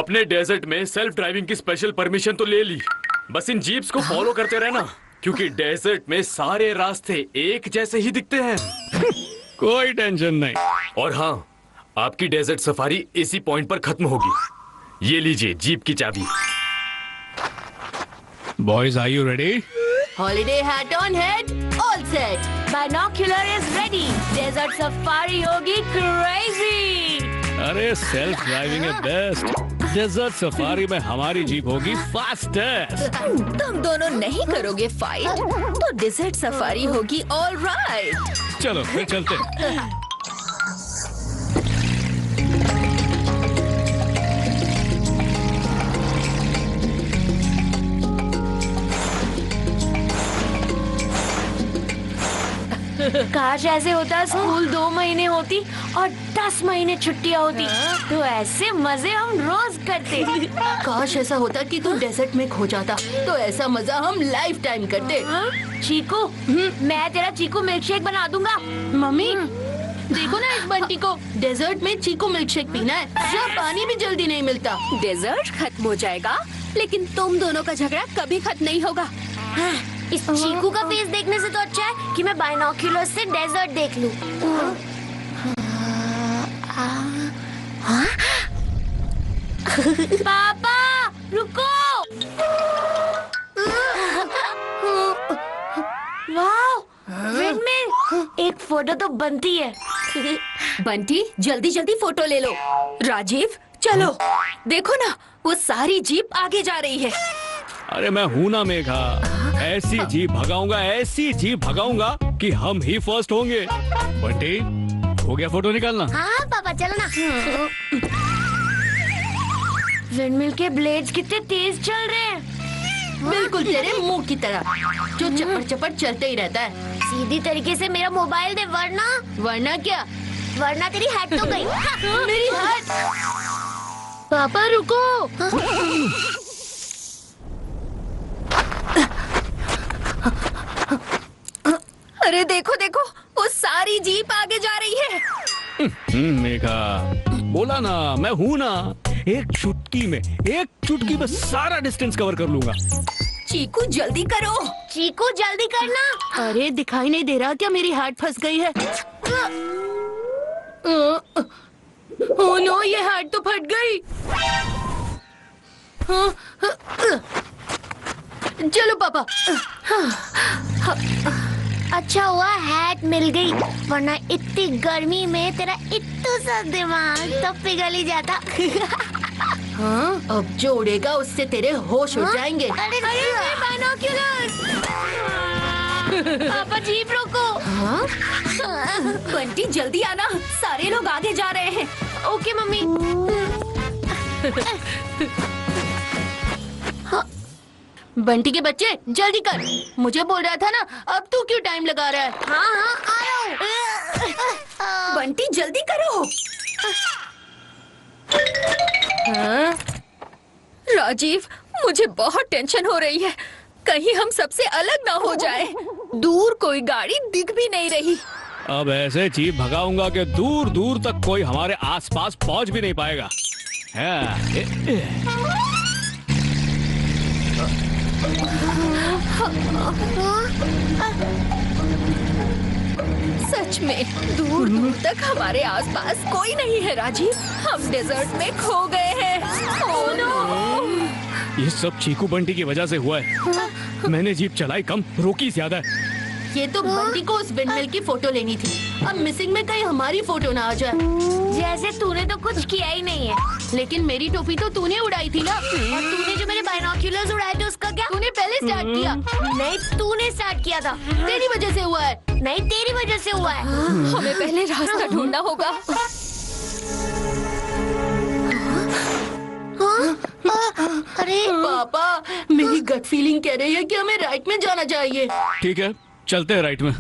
अपने डेजर्ट में self driving की स्पेशल परमिशन तो ले ली, बस इन जीप्स को फॉलो करते रहना, क्योंकि डेजर्ट में सारे रास्ते एक जैसे ही दिखते हैं। कोई टेंशन नहीं। और हाँ, आपकी डेजर्ट सफारी इसी पॉइंट पर खत्म होगी। ये लीजिए जीप की चाबी। Boys, are you ready? Holiday hat on head, all set. Binocular is ready. Desert safari होगी crazy. अरे सेल्फ ड्राइविंग है बेस्ट। डेजर्ट सफारी में हमारी जीप होगी फास्टेस्ट। तुम दोनों नहीं करोगे फाइट, तो डेजर्ट सफारी होगी ऑल राइट। चलो फिर चलते हैं। काश ऐसे होता स्कूल 2 महीने होती और 10 महीने छुट्टियां होती, तो ऐसे मजे हम रोज करते। काश ऐसा होता कि तू डेजर्ट में खो जाता, तो ऐसा मजा हम लाइफ टाइम करते। चीकू, मैं तेरा चीकू मिल्क शेक बना दूंगा। मम्मी देखो ना इस बंटी को, डेजर्ट में चीकू मिल्कशेक पीना है, जहाँ पानी भी जल्दी नहीं मिलता। डेजर्ट खत्म हो जाएगा, लेकिन तुम दोनों का झगड़ा कभी खत्म नहीं होगा। इस चीकू का फेस देखने से तो अच्छा है कि मैं बाइनोक्यूलर से डेजर्ट देख लूं। पापा रुको। वाह, विंडमिल, एक फोटो तो बनती है। बंटी जल्दी जल्दी फोटो ले लो। राजीव चलो, देखो ना वो सारी जीप आगे जा रही है। अरे मैं हूं ना मेघा, ऐसी जीप भगाऊंगा कि हम ही फर्स्ट होंगे। बंटी, हो गया फोटो निकालना? हाँ पापा चलो ना। विंडमिल के ब्लेड्स कितने तेज चल रहे हैं। बिल्कुल तेरे मुंह की तरह, जो चपड़ चपड़ चलते ही रहता है। सीधी तरीके से मेरा मोबाइल दे, वरना क्या? वरना तेरी हैट तो गई। मेरी हाथ। पापा रुको। अरे देखो देखो, वो सारी जीप आगे जा रही है। मेघा, बोला ना मैं हूं ना, एक चुटकी में सारा डिस्टेंस कवर कर लूंगा। चीकू जल्दी करो। चीकू जल्दी करना। अरे दिखाई नहीं दे रहा क्या मेरी हाथ फंस गई है? ओह नो, ये हाथ तो फट गई। चलो पापा। अच्छा हुआ हैट मिल गई, वरना इतनी गर्मी में तेरा इत्तू सा दिमाग तो पिघल ही जाता। हाँ, अब जो उड़ेगा उससे तेरे होश उड़ जाएंगे। अरे बाइनोक्यूलर्स। पापा जीप रोको। हाँ? बंटी जल्दी आना, सारे लोग आगे जा रहे हैं। Okay mummy. बंटी के बच्चे जल्दी कर, मुझे बोल रहा था ना, अब तू क्यों टाइम लगा रहा है? हाँ आ रहा हूँ। बंटी जल्दी करो। हाँ? राजीव, मुझे बहुत टेंशन हो रही है, कहीं हम सबसे अलग ना हो जाए। दूर कोई गाड़ी दिख भी नहीं रही। अब ऐसे जीप भगाऊंगा कि दूर दूर तक कोई हमारे आसपास पहुंच भी नहीं पाएगा। सच में दूर दूर तक हमारे आसपास कोई नहीं है राजीव, हम डेजर्ट में खो गए हैं। Oh no! ये सब चीकू बंटी की वजह से हुआ है। मैंने जीप चलाई कम, रोकी ज्यादा। ये तो बंटी को उस विंडमिल की फोटो लेनी थी, अब मिसिंग में कहीं हमारी फोटो ना आ जाए। जैसे तूने तो कुछ किया ही नहीं है। लेकिन मेरी टोपी तो तूने उड़ाई थी ना। और तूने जो मेरे बाइनोक्यूलर्स उड़ाए थे उसका क्या? तूने पहले स्टार्ट किया। नहीं, तूने स्टार्ट किया था। तेरी वजह से हुआ है। नहीं, तेरी वजह से हुआ है। हमें पहले रास्ता ढूंढना होगा। अरे पापा, मेरी गट फीलिंग कह रही है कि हमें राइट में जाना चाहिए। ठीक है, चलते हैं राइट में।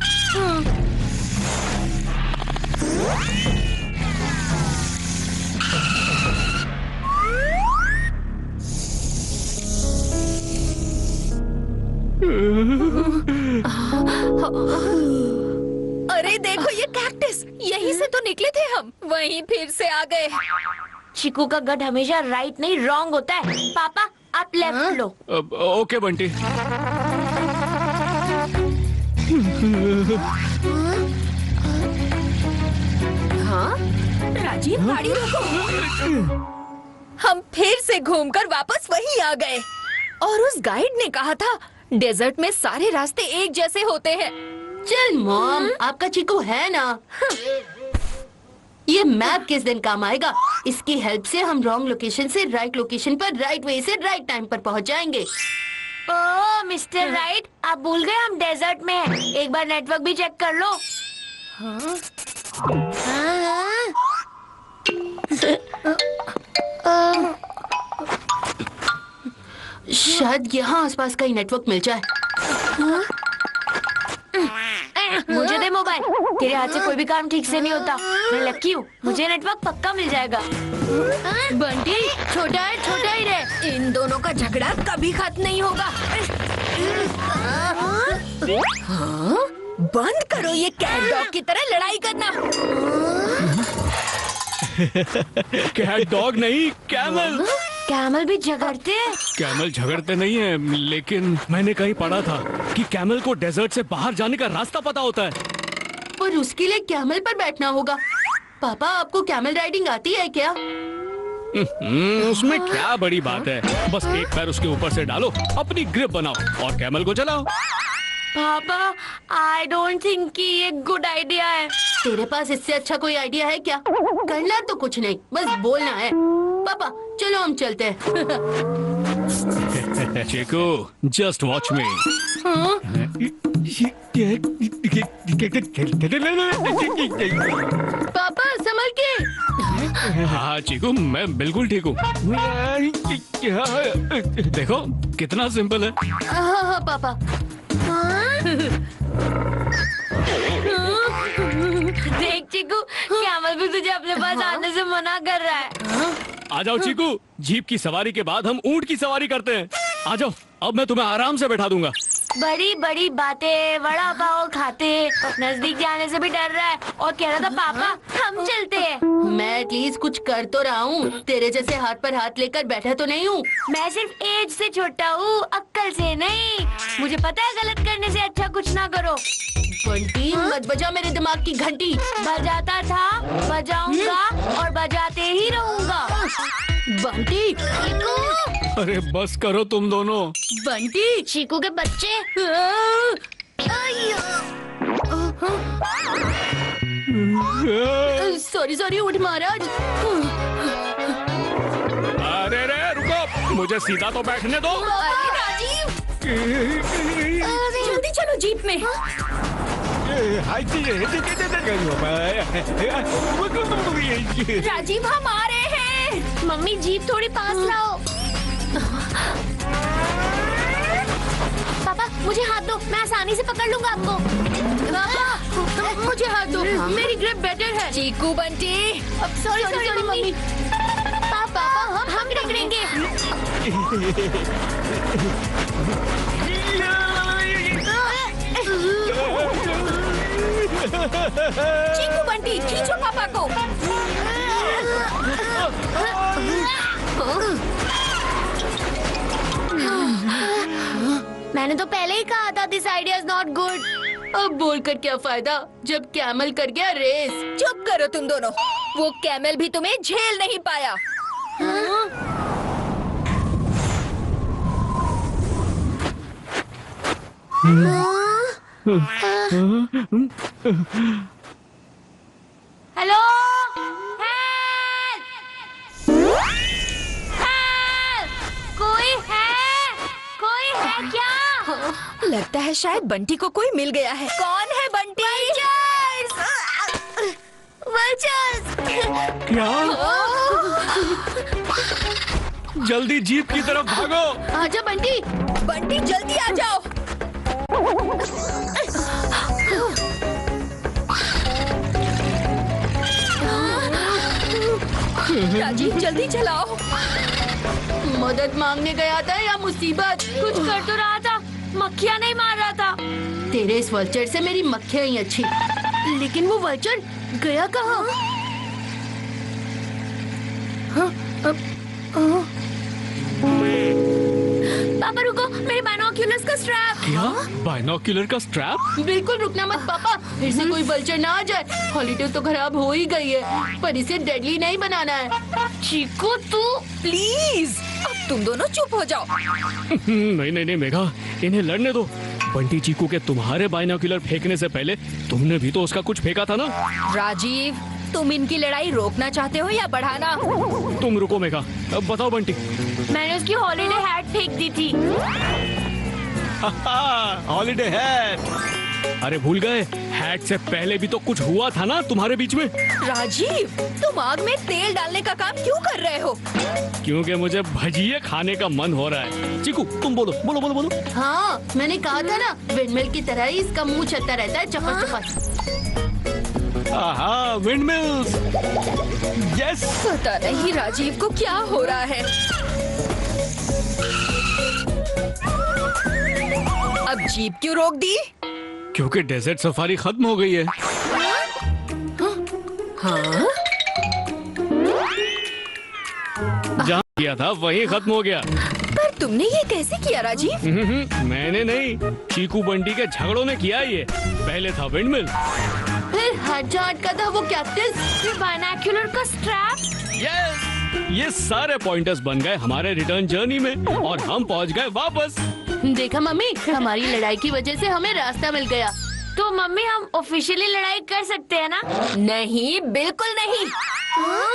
अरे देखो ये कैक्टस, यहीं से तो निकले थे हम, वहीं फिर से आ गए। चिकू का गट हमेशा राइट नहीं रॉन्ग होता है। पापा आप लेफ्ट लो। ओके बंटी। हाँ? राजीव गाड़ी रोको। हम फिर से घूमकर वापस वहीं आ गए और उस गाइड ने कहा था डेजर्ट में सारे रास्ते एक जैसे होते हैं। चल मॉम, आपका चिकू है ना। ये मैप किस दिन काम आएगा। इसकी हेल्प से हम रॉन्ग लोकेशन से राइट लोकेशन पर राइट वे से राइट टाइम पर पहुंच जाएंगे। ओह मिस्टर राइट, आप भूल गए हम डेजर्ट में हैं। एक बार नेटवर्क भी चेक कर लो। शायद यहाँ आसपास का ही नेटवर्क मिल जाए। मुझे दे मोबाइल, तेरे हाथ से कोई भी काम ठीक से नहीं होता। मैं लकी हूँ, मुझे नेटवर्क पक्का मिल जाएगा। बंटी छोटा ही रहे। इन दोनों का झगड़ा कभी खत्म नहीं होगा। हाँ? बंद करो ये कैट डॉग की तरह लड़ाई करना। कैट डॉग नहीं, कैमल। कैमल भी झगड़ते हैं। कैमल झगड़ते नहीं है, लेकिन मैंने कहीं पढ़ा था कि कैमल को डेजर्ट से बाहर जाने का रास्ता पता होता है। पर उसके लिए कैमल पर बैठना होगा। पापा आपको कैमल राइडिंग आती है क्या? उसमें क्या बड़ी बात है, बस एक पैर उसके ऊपर से डालो, अपनी ग्रिप बनाओ और कैमल को चलाओ। पापा आई डोंट थिंक कि ये गुड आइडिया है। तेरे पास इससे अच्छा कोई आइडिया है क्या? करना तो कुछ नहीं, बस बोलना है। पापा चलो हम चलते हैं। Chiku just watch me. पापा संभल के। हाँ चिकू, मैं बिल्कुल ठीक हूँ। देखो कितना सिंपल है। हाँ पापा। देख चिकू, कैमल भी तुझे अपने पास आने से मना कर रहा है। आ जाओ चीकू, जीप की सवारी के बाद हम ऊंट की सवारी करते हैं। आ जाओ, अब मैं तुम्हें आराम से बैठा दूंगा। बड़ी बड़ी बातें, वड़ा पाव खाते, नजदीक जाने से भी डर रहा है और कह रहा था पापा हम चलते हैं। मैं एटलीस्ट कुछ कर तो रहा हूँ, तेरे जैसे हाथ पर हाथ लेकर बैठा तो नहीं हूँ। मैं सिर्फ एज से छोटा हूँ, अक्ल से नहीं। मुझे पता है गलत करने से अच्छा कुछ ना करो। बंटी मत बजा मेरे दिमाग की घंटी। बजाता था, बजाऊंगा और बजाते ही रहूंगा। बंटी अरे बस करो तुम दोनों। बंटी चीकू के बच्चे। सॉरी ऊँट महाराज। अरे रे रुको, मुझे सीधा तो बैठने दो। अरे राजीव, जल्दी चलो जीप में। राजीव हम आ रहे हैं। मम्मी जीप थोड़ी पास लाओ। पापा मुझे हाथ दो, मैं आसानी से पकड़ लूंगा आपको। पापा मुझे हाथ दो, मेरी ग्रिप बेटर है। चीकू बंटी, सॉरी मम्मी। पापा हम पकड़ेंगे। चीकू बंटी खींचो पापा को। मैंने तो पहले ही कहा था this idea is not good. अब बोलकर क्या फायदा जब कैमल कर गया रेस। चुप करो तुम दोनों, वो कैमल भी तुम्हें झेल नहीं पाया। Hello, help! हेल्प! कोई है क्या? लगता है शायद बंटी को कोई मिल गया है। कौन है बंटी? क्या? जल्दी जीप की तरफ भागो। आजा बंटी। बंटी जल्दी आ जाओ। राजीव जल्दी चलाओ। मदद मांगने गया था या मुसीबत? कुछ कर तो रहा था, मक्खियाँ नहीं मार रहा था। तेरे इस वल्चर से मेरी मक्खियाँ ही अच्छी। लेकिन वो वल्चर गया कहाँ? पापा रुको, मेरे बाइनोक्यूलर्स का स्ट्रैप। क्या बाइनोक्यूलर का स्ट्रैप? बिल्कुल रुकना मत पापा, फिर से कोई वल्चर ना आ जाए। हॉलीडे तो खराब हो ही गई है, पर इसे डेडली नहीं बनाना है। चीकू तू प्लीज अब तुम दोनों चुप हो जाओ। नहीं नहीं नहीं मेघा, इन्हें लड़ने दो। बंटी चीकू के तुम्हारे बाइनोक्यूलर फेंकने से पहले तुमने भी तो उसका कुछ फेंका था ना। राजीव, तुम इनकी लड़ाई रोकना चाहते हो या बढ़ाना? तुम रुको मेघा, अब बताओ बंटी। मैंने उसकी हॉलीडे हैट फेंक दी थी। Holiday hat. अरे भूल गए, हैट से पहले भी तो कुछ हुआ था ना तुम्हारे बीच में। राजीव, तुम आग में तेल डालने का काम क्यों कर रहे हो? क्योंकि मुझे भजिए खाने का मन हो रहा है। चीकू तुम बोलो बोलो बोलो बोलो। हाँ, मैंने कहा था ना, विंडमिल की तरह ही इसका मुंह चलता रहता है, चपक चपक। आहा, विंडमिल्स। यस। पता नहीं राजीव को क्या हो रहा है। अब जीप क्यों रोक दी? क्योंकि डेजर्ट सफारी खत्म हो गई है। हाँ? जहाँ किया था वही खत्म हो गया। पर तुमने ये कैसे किया राजीव? मैंने नहीं, चीकू बंटी के झगड़ों ने किया ये। पहले था विंडमिल, फिर हजार्ड का था वो कैक्टस, फिर बाइनोक्यूलर का स्ट्रैप। ये सारे पॉइंटर्स बन गए हमारे रिटर्न जर्नी में और हम पहुंच गए वापस। देखा मम्मी, हमारी लड़ाई की वजह से हमें रास्ता मिल गया। तो मम्मी, हम ऑफिशियली लड़ाई कर सकते हैं ना? नहीं, बिल्कुल नहीं। हाँ?